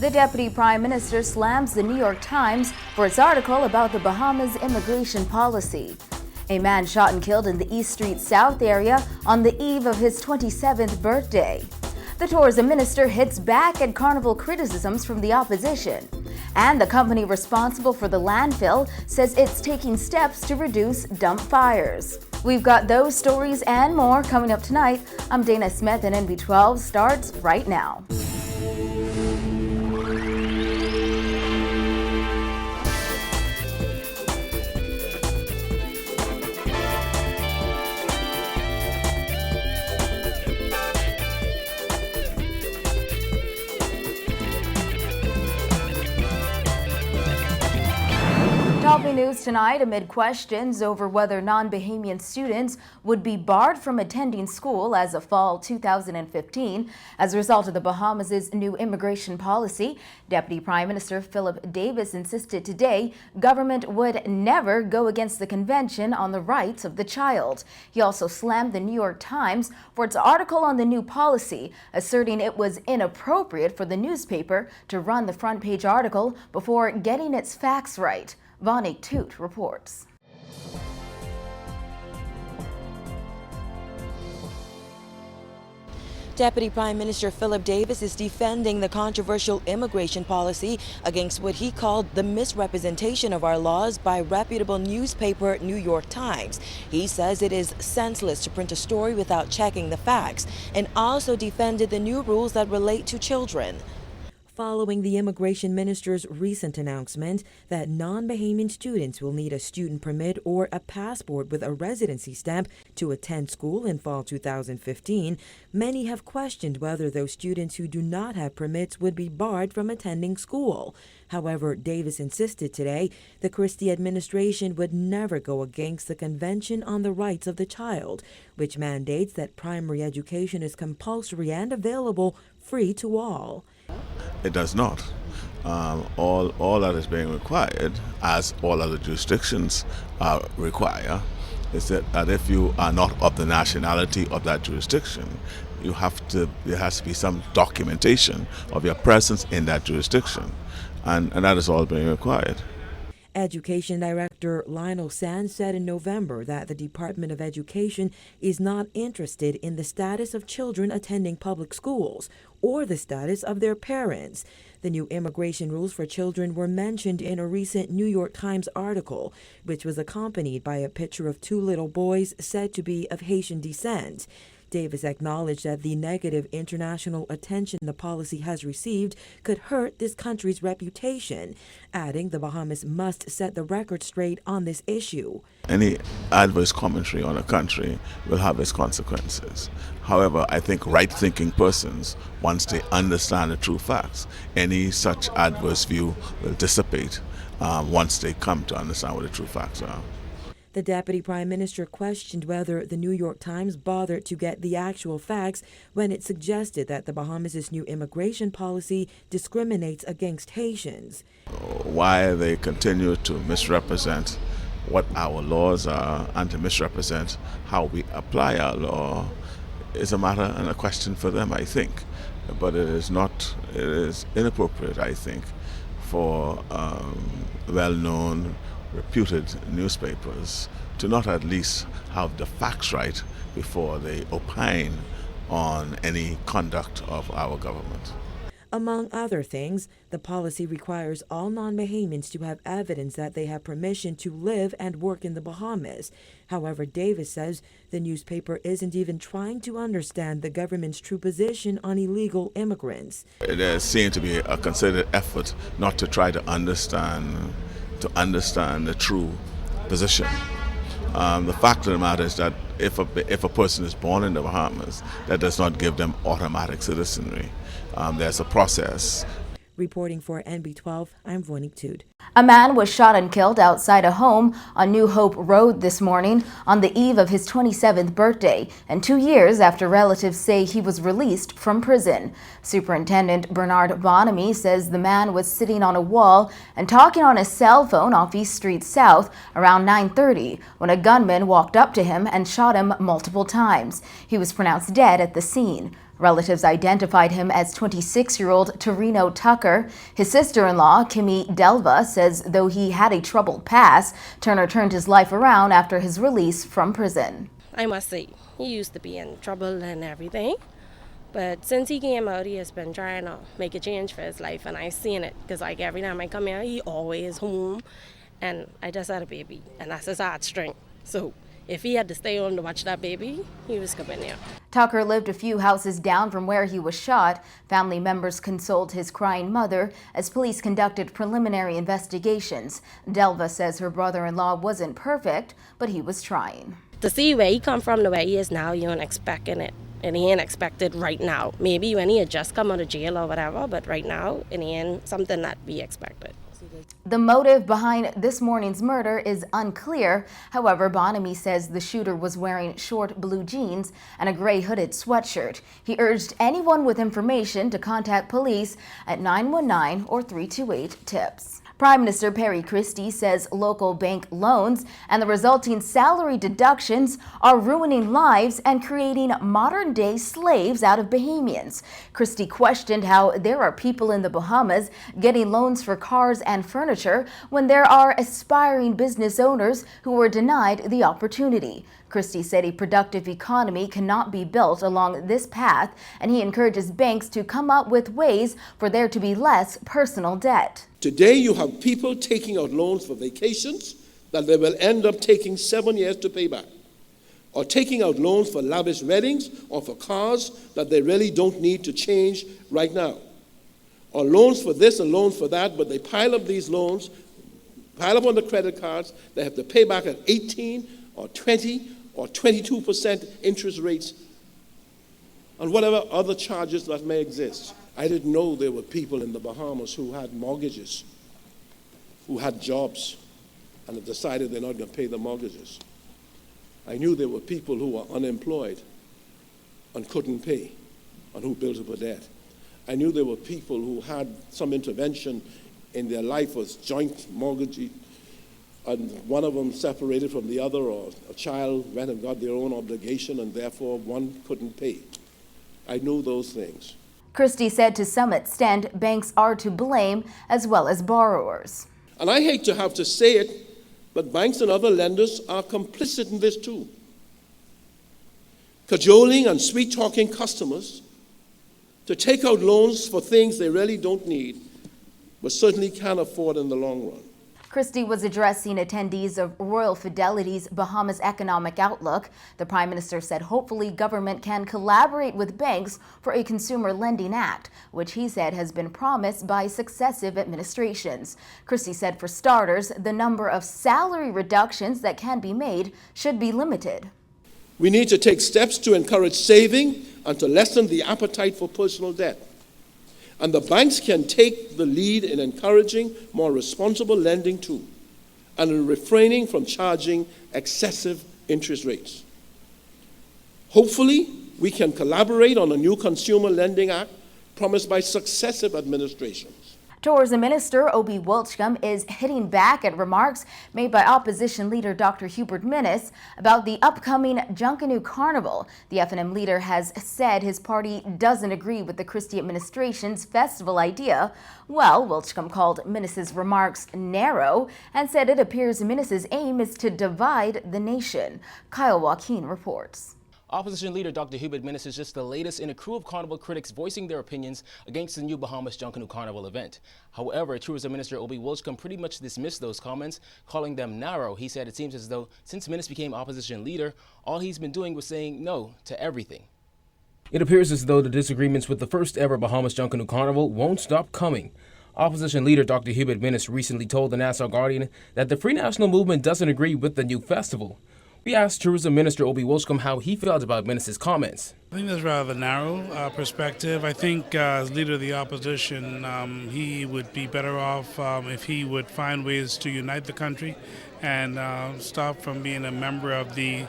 The Deputy Prime Minister slams the New York Times for its article about the Bahamas' immigration policy. A man shot and killed in the East Street South area on the eve of his 27th birthday. The tourism minister hits back at Carnival criticisms from the opposition. And the company responsible for the landfill says it's taking steps to reduce dump fires. We've got those stories and more coming up tonight. I'm Dana Smith, and NB12 starts right now. Topping news tonight amid questions over whether non-Bahamian students would be barred from attending school as of fall 2015 as a result of the Bahamas' new immigration policy. Deputy Prime Minister Philip Davis insisted today government would never go against the Convention on the Rights of the Child. He also slammed the New York Times for its article on the new policy, asserting it was inappropriate for the newspaper to run the front page article before getting its facts right. Vonnie Toot reports. Deputy Prime Minister Philip Davis is defending the controversial immigration policy against what he called the misrepresentation of our laws by reputable newspaper New York Times. He says it is senseless to print a story without checking the facts, and also defended the new rules that relate to children. Following the immigration minister's recent announcement that non-Bahamian students will need a student permit or a passport with a residency stamp to attend school in fall 2015, many have questioned whether those students who do not have permits would be barred from attending school. However, Davis insisted today the Christie administration would never go against the Convention on the Rights of the Child, which mandates that primary education is compulsory and available free to all. It does not. All that is being required, as all other jurisdictions require, is that if you are not of the nationality of that jurisdiction, there has to be some documentation of your presence in that jurisdiction, and that is all being required. Education Director Lionel Sands said in November that the Department of Education is not interested in the status of children attending public schools or the status of their parents. The new immigration rules for children were mentioned in a recent New York Times article, which was accompanied by a picture of two little boys said to be of Haitian descent. Davis acknowledged that the negative international attention the policy has received could hurt this country's reputation, adding the Bahamas must set the record straight on this issue. Any adverse commentary on a country will have its consequences. However, I think right-thinking persons, once they understand the true facts, any such adverse view will dissipate once they come to understand what the true facts are. The Deputy Prime Minister questioned whether the New York Times bothered to get the actual facts when it suggested that the Bahamas' new immigration policy discriminates against Haitians. Why they continue to misrepresent what our laws are and to misrepresent how we apply our law is a matter and a question for them, I think. But it is inappropriate, I think, for well-known, reputed newspapers to not at least have the facts right before they opine on any conduct of our government. Among other things, the policy requires all non-Bahamians to have evidence that they have permission to live and work in the Bahamas. However, Davis says the newspaper isn't even trying to understand the government's true position on illegal immigrants. There seems to be a concerted effort not to try to understand the true position. The fact of the matter is that if a person is born in the Bahamas, that does not give them automatic citizenry. There's a process. Reporting for NB12, I'm Vonnie Toot. A man was shot and killed outside a home on New Hope Road this morning on the eve of his 27th birthday, and 2 years after relatives say he was released from prison. Superintendent Bernard Bonamy says the man was sitting on a wall and talking on his cell phone off East Street South around 9:30 when a gunman walked up to him and shot him multiple times. He was pronounced dead at the scene. Relatives identified him as 26-year-old Torino Tucker. His sister-in-law, Kimmy Delva, says though he had a troubled past, Turner turned his life around after his release from prison. I must say, he used to be in trouble and everything. But since he came out, he has been trying to make a change for his life, and I've seen it. Because like every time I come here, he always home. And I just had a baby, and that's his heartstring. So if he had to stay home to watch that baby, he was coming here. Tucker lived a few houses down from where he was shot. Family members consoled his crying mother as police conducted preliminary investigations. Delva says her brother-in-law wasn't perfect, but he was trying. To see where he come from to where he is now, you ain't expecting it. And he ain't expected right now. Maybe when he had just come out of jail or whatever, but right now, it ain't something that we expected. The motive behind this morning's murder is unclear. However, Bonamy says the shooter was wearing short blue jeans and a gray hooded sweatshirt. He urged anyone with information to contact police at 919 or 328-TIPS. Prime Minister Perry Christie says local bank loans and the resulting salary deductions are ruining lives and creating modern-day slaves out of Bahamians. Christie questioned how there are people in the Bahamas getting loans for cars and furniture when there are aspiring business owners who were denied the opportunity. Christie said a productive economy cannot be built along this path, and he encourages banks to come up with ways for there to be less personal debt. Today you have people taking out loans for vacations that they will end up taking 7 years to pay back, or taking out loans for lavish weddings or for cars that they really don't need to change right now, or loans for this and loans for that, but they pile up these loans, pile up on the credit cards, they have to pay back at 18 or 20 or 22% interest rates, and whatever other charges that may exist. I didn't know there were people in the Bahamas who had mortgages, who had jobs, and have decided they're not going to pay the mortgages. I knew there were people who were unemployed and couldn't pay, and who built up a debt. I knew there were people who had some intervention in their life, was joint mortgage, and one of them separated from the other, or a child went and got their own obligation, and therefore one couldn't pay. I knew those things. Christie said to some extent banks are to blame as well as borrowers. And I hate to have to say it, but banks and other lenders are complicit in this too. Cajoling and sweet-talking customers to take out loans for things they really don't need, but certainly can't afford in the long run. Christie was addressing attendees of Royal Fidelity's Bahamas Economic Outlook. The Prime Minister said hopefully government can collaborate with banks for a Consumer Lending Act, which he said has been promised by successive administrations. Christie said for starters, the number of salary reductions that can be made should be limited. We need to take steps to encourage saving and to lessen the appetite for personal debt. And the banks can take the lead in encouraging more responsible lending too, and in refraining from charging excessive interest rates. Hopefully, we can collaborate on a new Consumer Lending Act promised by successive administrations. Tourism Minister Obi Wilchcombe is hitting back at remarks made by opposition leader Dr. Hubert Minnis about the upcoming Junkanoo Carnival. The F&M leader has said his party doesn't agree with the Christie administration's festival idea. Well, Wilchcombe called Minnis's remarks narrow and said it appears Minnis's aim is to divide the nation. Kyle Joaquin reports. Opposition leader Dr. Hubert Minnis is just the latest in a crew of Carnival critics voicing their opinions against the new Bahamas Junkanoo Carnival event. However, Tourism Minister Obi Wilchcombe pretty much dismissed those comments, calling them narrow. He said it seems as though since Minnis became opposition leader, all he's been doing was saying no to everything. It appears as though the disagreements with the first ever Bahamas Junkanoo Carnival won't stop coming. Opposition leader Dr. Hubert Minnis recently told the Nassau Guardian that the Free National Movement doesn't agree with the new festival. We asked Tourism Minister Obi Wilchcombe how he felt about Minnis's comments. I think that's rather narrow perspective. I think as leader of the opposition, he would be better off if he would find ways to unite the country and stop from being a member of the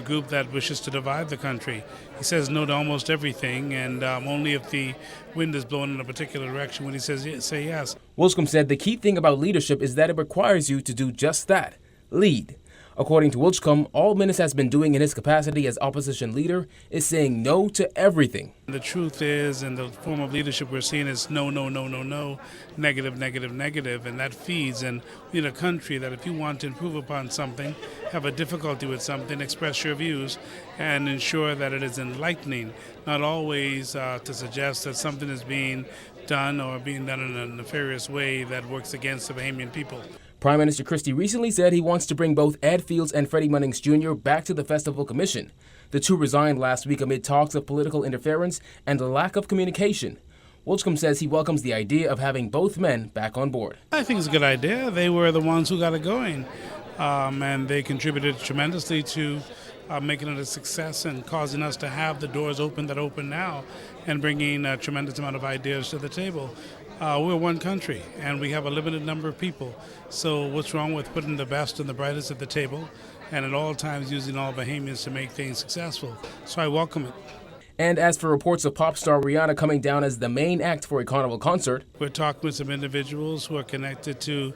group that wishes to divide the country. He says no to almost everything, and only if the wind is blowing in a particular direction when he says say yes. Wilchcombe said the key thing about leadership is that it requires you to do just that, lead. According to Wilchcombe, all Minnis has been doing in his capacity as opposition leader is saying no to everything. The truth is, in the form of leadership we're seeing is no, no, no, no, no, negative, negative, negative, and that feeds. And we need a country that if you want to improve upon something, have a difficulty with something, express your views, and ensure that it is enlightening, not always to suggest that something is being done or being done in a nefarious way that works against the Bahamian people. Prime Minister Christie recently said he wants to bring both Ed Fields and Freddie Munnings Jr. back to the Festival Commission. The two resigned last week amid talks of political interference and a lack of communication. Wilchcombe says he welcomes the idea of having both men back on board. I think it's a good idea. They were the ones who got it going, and they contributed tremendously to making it a success and causing us to have the doors open that open now and bringing a tremendous amount of ideas to the table. We're one country, and we have a limited number of people. So what's wrong with putting the best and the brightest at the table, and at all times using all Bahamians to make things successful? So I welcome it. And as for reports of pop star Rihanna coming down as the main act for a Carnival concert, we're talking with some individuals who are connected to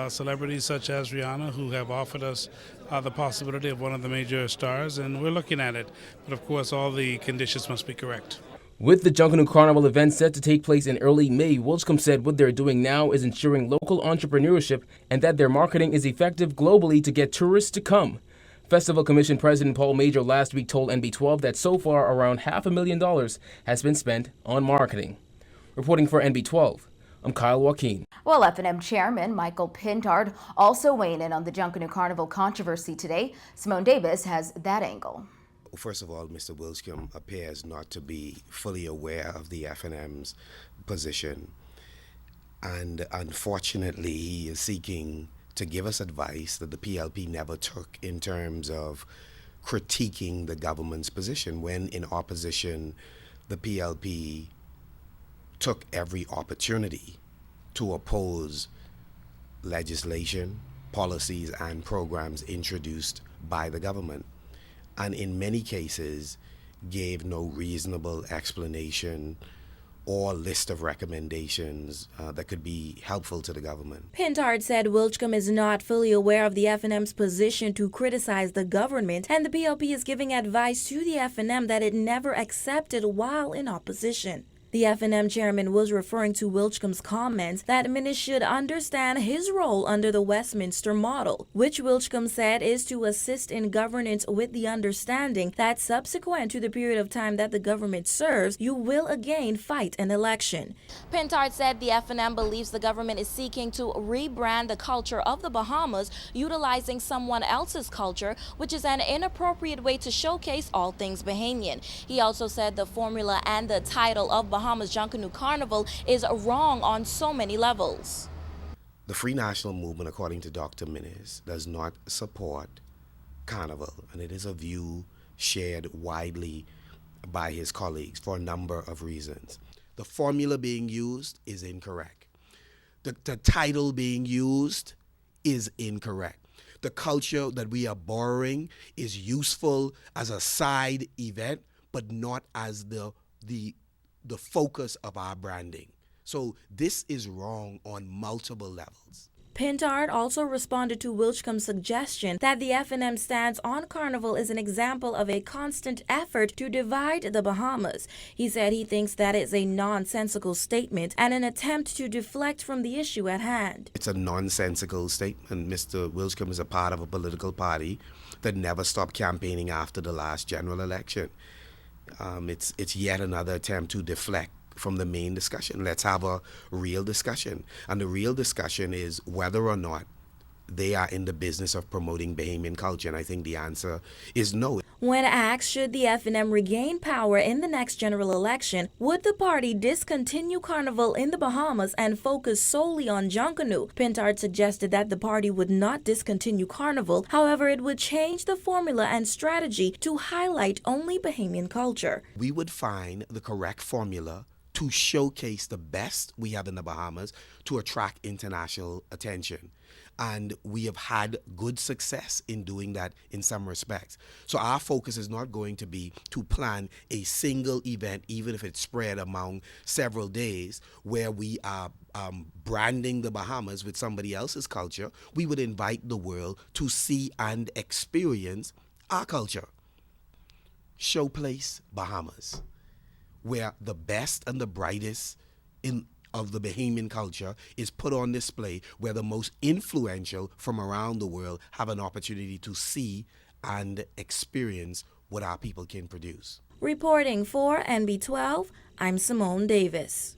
celebrities such as Rihanna, who have offered us the possibility of one of the major stars, and we're looking at it. But of course, all the conditions must be correct. With the Junkanoo Carnival event set to take place in early May, Wilchcombe said what they're doing now is ensuring local entrepreneurship and that their marketing is effective globally to get tourists to come. Festival Commission President Paul Major last week told NB12 that so far around $500,000 has been spent on marketing. Reporting for NB12, I'm Kyle Joaquin. Well, F&M Chairman Michael Pintard also weighing in on the Junkanoo Carnival controversy today. Simone Davis has that angle. First of all, Mr. Wilchcombe appears not to be fully aware of the F&M's position. And unfortunately, he is seeking to give us advice that the PLP never took in terms of critiquing the government's position. When in opposition, the PLP took every opportunity to oppose legislation, policies, and programs introduced by the government, and in many cases gave no reasonable explanation or list of recommendations that could be helpful to the government. Pintard said Wilchcombe is not fully aware of the F&M's position to criticize the government, and the PLP is giving advice to the F&M that it never accepted while in opposition. The F&M chairman was referring to Wilchcombe's comments that Minnis should understand his role under the Westminster model, which Wilchcombe said is to assist in governance with the understanding that subsequent to the period of time that the government serves, you will again fight an election. Pintard said the F&M believes the government is seeking to rebrand the culture of the Bahamas, utilizing someone else's culture, which is an inappropriate way to showcase all things Bahamian. He also said the formula and the title of Bahamas Junkanoo Carnival is wrong on so many levels. The Free National Movement, according to Dr. Minnis, does not support Carnival, and it is a view shared widely by his colleagues for a number of reasons. The formula being used is incorrect. The title being used is incorrect. The culture that we are borrowing is useful as a side event, but not as the focus of our branding. So this is wrong on multiple levels. Pintard also responded to Wilchcombe's suggestion that the F&M stance on Carnival is an example of a constant effort to divide the Bahamas. He said he thinks that is a nonsensical statement and an attempt to deflect from the issue at hand. It's a nonsensical statement. Mr. Wilchcombe is a part of a political that never stopped campaigning after the last general election. It's yet another attempt to deflect from the main discussion. Let's have a real discussion. And the real discussion is whether or not they are in the business of promoting Bahamian culture, and I think the answer is no. When asked should the F&M regain power in the next general election, would the party discontinue Carnival in the Bahamas and focus solely on Junkanoo? Pintard suggested that the party would not discontinue Carnival, however it would change the formula and strategy to highlight only Bahamian culture. We would find the correct formula to showcase the best we have in the Bahamas to attract international attention. And we have had good success in doing that in some respects. So our focus is not going to be to plan a single event, even if it's spread among several days, where we are branding the Bahamas with somebody else's culture. We would invite the world to see and experience our culture. Showplace Bahamas, where the best and the brightest of the Bahamian culture is put on display, where the most influential from around the world have an opportunity to see and experience what our people can produce. Reporting for NB12, I'm Simone Davis.